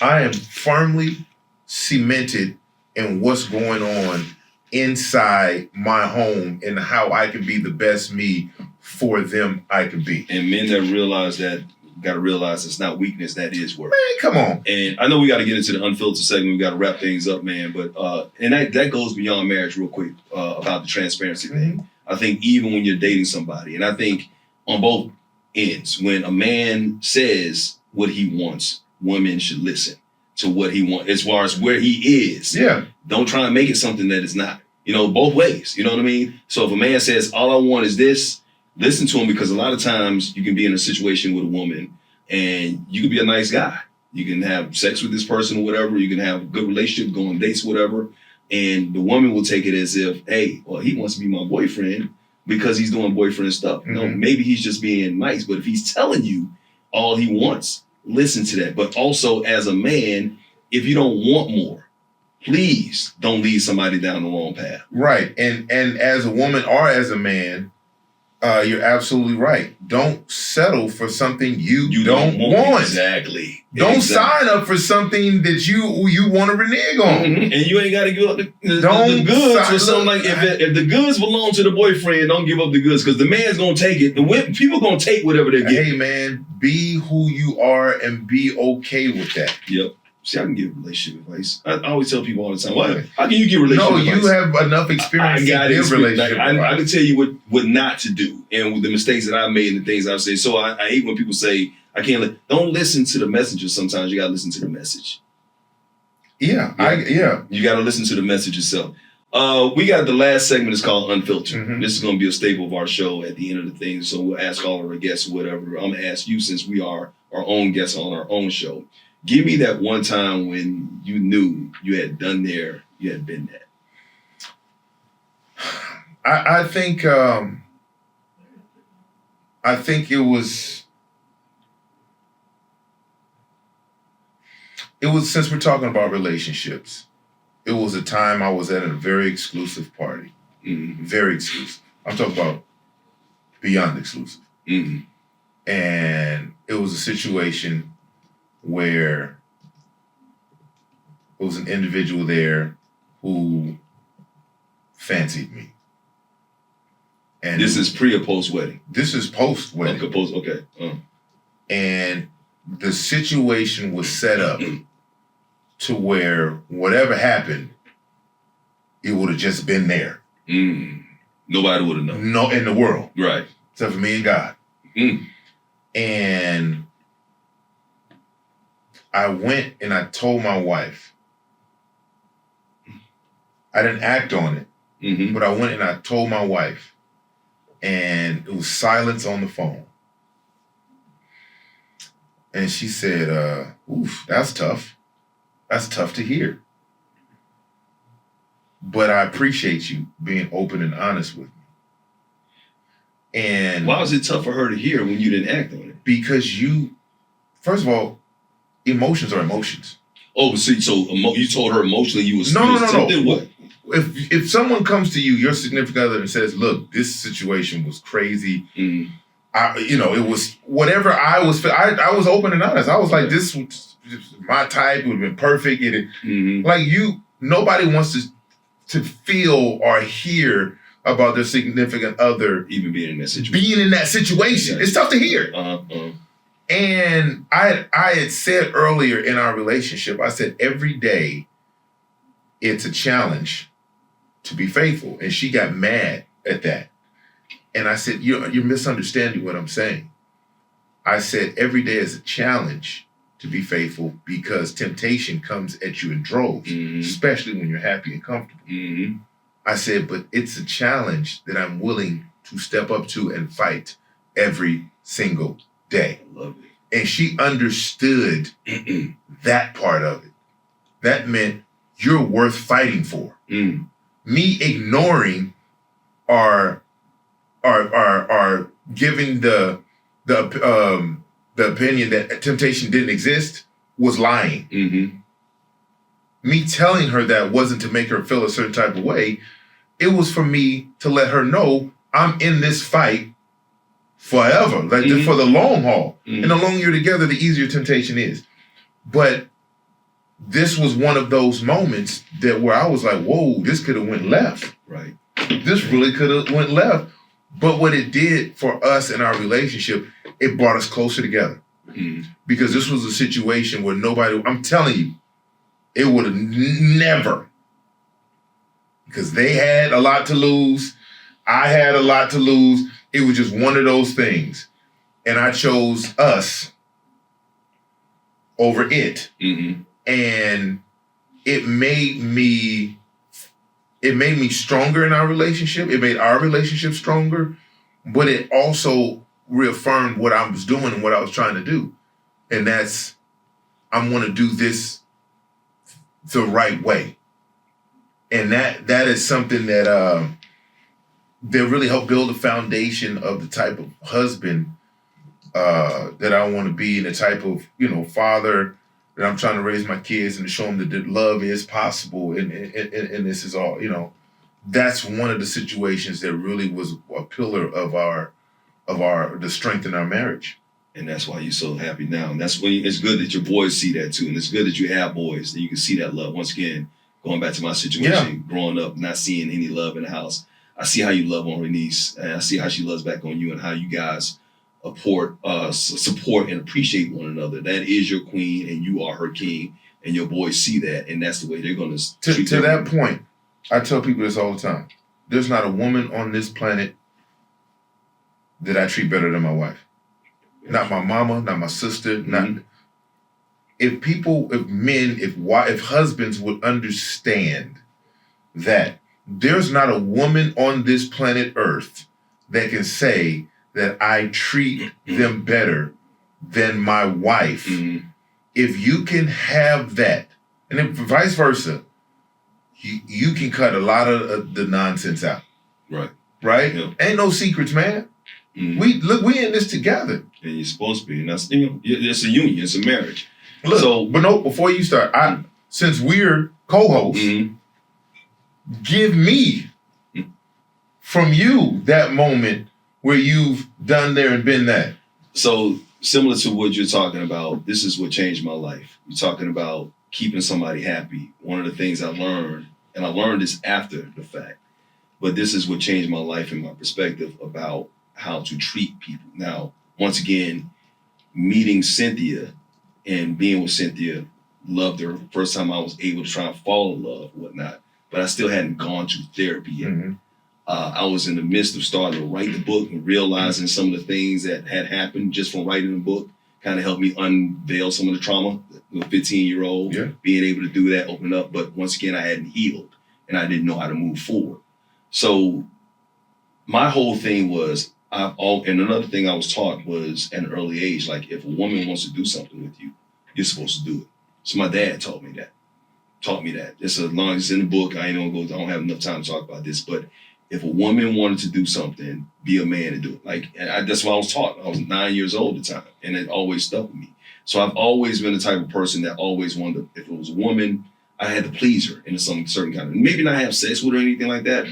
I am firmly cemented in what's going on inside my home and how I can be the best me for them I can be. And men that realize that, got to realize it's not weakness, that is work. Man, come on. And I know we got to get into the unfiltered segment. We got to wrap things up, man. But and that goes beyond marriage real quick about the transparency thing. I think even when you're dating somebody, and I think on both ends, when a man says what he wants, women should listen to what he wants as far as where he is. Yeah. Don't try and make it something that is not. You know, both ways. You know what I mean? So if a man says, all I want is this, listen to him, because a lot of times you can be in a situation with a woman and you can be a nice guy. You can have sex with this person or whatever. You can have a good relationship, go on dates, whatever. And the woman will take it as if, hey, well, he wants to be my boyfriend because he's doing boyfriend stuff. Mm-hmm. No, maybe he's just being nice. But if he's telling you all he wants, listen to that. But also as a man, if you don't want more, please don't lead somebody down the wrong path. Right. And as a woman or as a man, you're absolutely right. Don't settle for something you don't want. Exactly. Don't sign up for something that you want to renege on. Mm-hmm. And you ain't got to give up the goods for something like if the goods belong to the boyfriend, don't give up the goods, because the man's going to take it. People going to take whatever they get. Hey, man, be who you are and be okay with that. Yep. See, I can give relationship advice. I always tell people all the time, how can you give relationship advice? No, you have enough experience to give relationship advice. I can tell you what not to do and with the mistakes that I made and the things I've said. So I hate when people say, don't listen to the messenger sometimes. You got to listen to the message. Yeah. You got to listen to the message itself. We got the last segment is called Unfiltered. Mm-hmm. This is going to be a staple of our show at the end of the thing. So we'll ask all of our guests or whatever. I'm going to ask you, since we are our own guests on our own show. Give me that one time when you knew you had been there. I think it was since we're talking about relationships, it was a time I was at a very exclusive party. Mm-hmm. Very exclusive. I'm talking about beyond exclusive. Mm-hmm. And it was a situation where it was an individual there who fancied me. And this is pre or post wedding? This is post wedding. Okay. And the situation was set up to where whatever happened, it would have just been there. Nobody would have known. No, in the world. Right. Except for me and God. And I went and I told my wife. I didn't act on it, but I went and I told my wife, and it was silence on the phone. And she said, oof, that's tough. That's tough to hear. But I appreciate you being open and honest with me. And why was it tough for her to hear when you didn't act on it? Because first of all, emotions are emotions. Oh, so you told her emotionally you was no. What? If someone comes to you, your significant other, and says, "Look, this situation was crazy," it was whatever I was. I was open and honest. I was like, "This was my type. It would have been perfect." Like nobody wants to feel or hear about their significant other even being in that situation. It's tough to hear. And I had said earlier in our relationship, I said, every day it's a challenge to be faithful. And she got mad at that. And I said, you're misunderstanding what I'm saying. I said, every day is a challenge to be faithful because temptation comes at you in droves, especially when you're happy and comfortable. I said, but it's a challenge that I'm willing to step up to and fight every single day. I love it. And she understood that part of it. That meant you're worth fighting for. Me ignoring or giving the the opinion that temptation didn't exist was lying. Mm-hmm. Me telling her that wasn't to make her feel a certain type of way. It was for me to let her know I'm in this fight forever, like for the long haul. And the longer you're together, the easier temptation is. But this was one of those moments that where I was like, whoa, this could have went left. Right. This really could have went left. But what it did for us in our relationship, it brought us closer together. Because this was a situation where nobody, I'm telling you, it would have never, because they had a lot to lose. I had a lot to lose. It was just one of those things. And I chose us over it. And it made me stronger in our relationship. It made our relationship stronger, but it also reaffirmed what I was doing and what I was trying to do. And that's, I'm going to do this the right way. And that is something that really helped build the foundation of the type of husband that I want to be, and the type of, father that I'm trying to raise my kids, and to show them that love is possible. And this is all, that's one of the situations that really was a pillar of the strength in our marriage. And that's why you're so happy now. And that's when it's good that your boys see that too. And it's good that you have boys, that you can see that love. Once again, going back to my situation, growing up, not seeing any love in the house. I see how you love on her niece, and I see how she loves back on you, and how you guys support and appreciate one another. That is your queen, and you are her king, and your boys see that, and that's the way they're going to treat to that point. I tell people this all the time. There's not a woman on this planet that I treat better than my wife. Not my mama, not my sister, not. If husbands would understand that there's not a woman on this planet Earth that can say that I treat them better than my wife. If you can have that, and then vice versa, you can cut a lot of the nonsense out. Right? Yeah. Ain't no secrets, man. We in this together. And you're supposed to be. And that's, it's a union, it's a marriage. Look, but no, before you start, since we're co-hosts, give me from you that moment where you've done there and been that. So similar to what you're talking about, this is what changed my life. You're talking about keeping somebody happy. One of the things I learned, and I learned this after the fact, but this is what changed my life and my perspective about how to treat people. Now, once again, meeting Cynthia and being with Cynthia, loved her. First time I was able to try and fall in love and whatnot, but I still hadn't gone to therapy yet. I was in the midst of starting to write the book and realizing some of the things that had happened just from writing the book kind of helped me unveil some of the trauma. A 15-year-old, being able to do that, open up. But once again, I hadn't healed and I didn't know how to move forward. So my whole thing was, and another thing I was taught was at an early age, like if a woman wants to do something with you, you're supposed to do it. So my dad taught me that. It's as long as it's in the book, I don't have enough time to talk about this, but if a woman wanted to do something, be a man to do it. That's what I was taught. I was 9 years old at the time, and it always stuck with me. So I've always been the type of person that always wanted to, if it was a woman, I had to please her in some certain kind of, maybe not have sex with her or anything like that,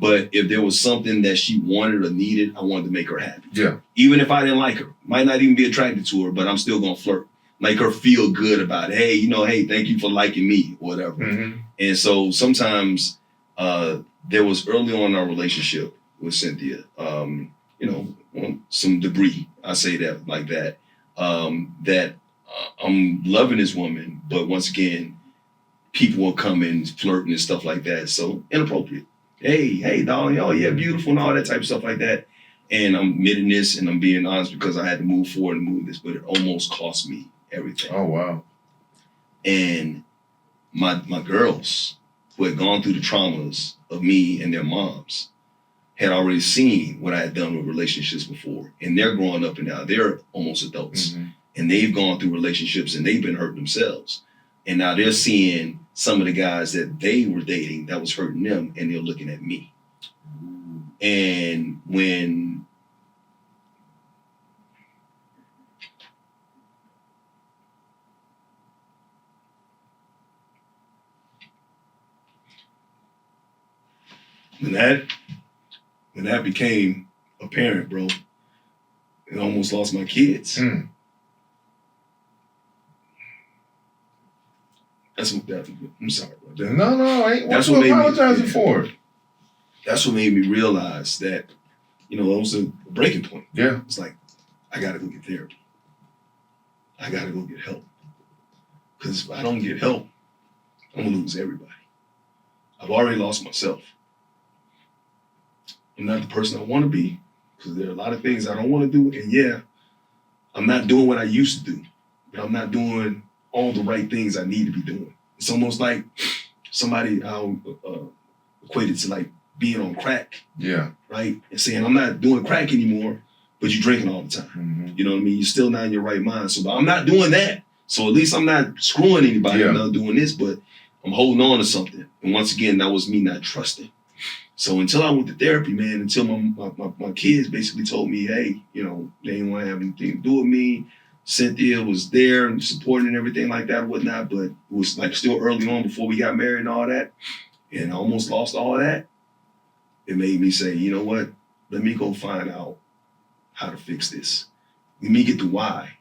but if there was something that she wanted or needed, I wanted to make her happy. Yeah. Even if I didn't like her, might not even be attracted to her, but I'm still gonna flirt. Make her feel good about it. Hey, hey, thank you for liking me, or whatever. And so sometimes there was early on in our relationship with Cynthia, some debris, I say that like that, that I'm loving this woman, but once again, people will come in flirting and stuff like that. So inappropriate. Hey, darling, oh yeah, beautiful and all that type of stuff like that. And I'm admitting this and I'm being honest because I had to move forward and move this, but it almost cost me everything. Oh, wow. And my girls who had gone through the traumas of me and their moms had already seen what I had done with relationships before. And they're growing up and now they're almost adults. And they've gone through relationships and they've been hurt themselves. And now they're seeing some of the guys that they were dating that was hurting them, and they're looking at me. And when when that became apparent, bro, I almost lost my kids. That's what that. I'm sorry, bro. No, ain't. What you apologizing for? That's what made me realize that, it was a breaking point. Yeah. It's like, I gotta go get therapy. I gotta go get help. Because if I don't get help, I'm gonna lose everybody. I've already lost myself. I'm not the person I want to be, because there are a lot of things I don't want to do. And yeah, I'm not doing what I used to do, but I'm not doing all the right things I need to be doing. It's almost like somebody equated to like being on crack. Yeah. Right? And saying, I'm not doing crack anymore, but you're drinking all the time. Mm-hmm. You know what I mean? You're still not in your right mind. So I'm not doing that. So at least I'm not screwing anybody. I'm not doing this, but I'm holding on to something. And once again, that was me not trusting. So until I went to therapy, man, until my kids basically told me, hey, they didn't want to have anything to do with me. Cynthia was there and supporting and everything like that and whatnot, but it was like still early on before we got married and all that. And I almost lost all of that. It made me say, you know what? Let me go find out how to fix this. Let me get the why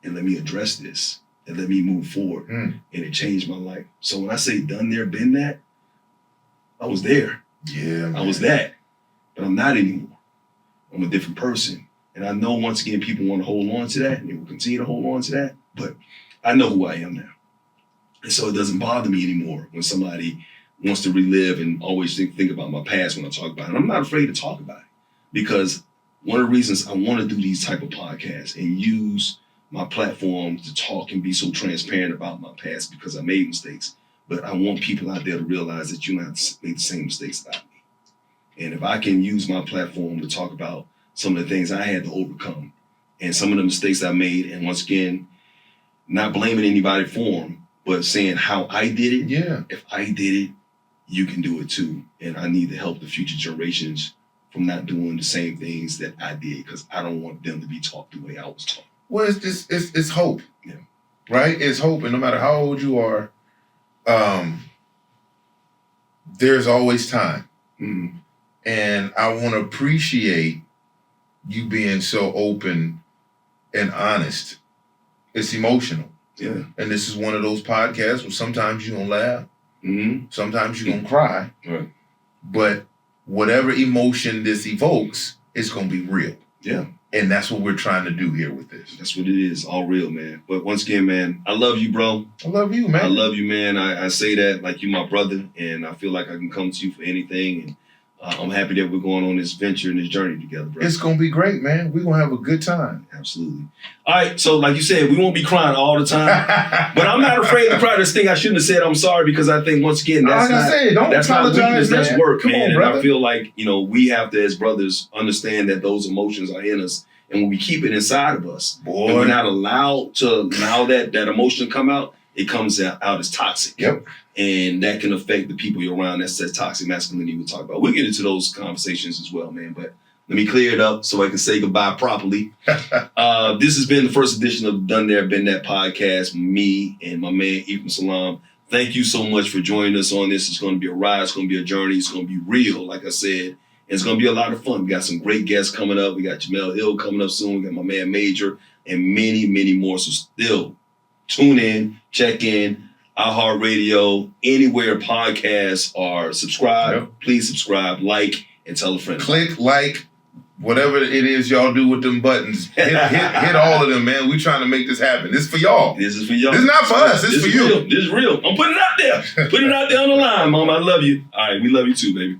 and let me address this and let me move forward. And it changed my life. So when I say done there, been that, I was there. Yeah, man. I was that, but I'm not anymore. I'm a different person. And I know once again, people want to hold on to that and they will continue to hold on to that, but I know who I am now. And so it doesn't bother me anymore when somebody wants to relive and always think about my past when I talk about it. And I'm not afraid to talk about it, because one of the reasons I want to do these type of podcasts and use my platform to talk and be so transparent about my past, because I made mistakes. But I want people out there to realize that you not make the same mistakes about me. And if I can use my platform to talk about some of the things I had to overcome and some of the mistakes I made, and once again, not blaming anybody for them, but saying how I did it. Yeah. If I did it, you can do it too. And I need to help the future generations from not doing the same things that I did, because I don't want them to be taught the way I was taught. Well, it's hope. Yeah. Right? It's hope. And no matter how old you are, there's always time. Mm-hmm. And I want to appreciate you being so open and honest. It's emotional. Yeah. And this is one of those podcasts where sometimes you're going to laugh. Mm-hmm. Sometimes you're going to cry. Right. But whatever emotion this evokes, it's going to be real. Yeah. And that's what we're trying to do here with this. That's what it is. All real, man. But once again, man, I love you, bro. I love you, man. I love you, man. I say that like you're my brother, and I feel like I can come to you for anything. And I'm happy that we're going on this venture and this journey together, bro. It's going to be great, man. We're going to have a good time. Absolutely. All right. So like you said, we won't be crying all the time. But I'm not afraid to cry. This thing I shouldn't have said I'm sorry, because I think, once again, that's not weakness, that's work, Come man. on, and brother. I feel like, we have to, as brothers, understand that those emotions are in us. And when we keep it inside of us, and we're not allowed to allow that emotion to come out, it comes out as toxic. Yep. And that can affect the people you're around. That's that toxic masculinity we talk about. We'll get into those conversations as well, man. But let me clear it up so I can say goodbye properly. This has been the first edition of Done There, Been That podcast. Me and my man, Ephraim Salaam. Thank you so much for joining us on this. It's going to be a ride. It's going to be a journey. It's going to be real, like I said. And it's going to be a lot of fun. We got some great guests coming up. We got Jamel Hill coming up soon. We got my man Major and many, many more. So still tune in, check in, iHeartRadio, anywhere podcasts are. Subscribe. Yep. Please subscribe, like, and tell a friend. Click, like, whatever it is y'all do with them buttons. Hit all of them, man. We trying to make this happen. This is for y'all. This is for y'all. This is not for us. This is for you. This is real. I'm putting it out there. Putting it out there on the line, Mom. I love you. All right. We love you too, baby.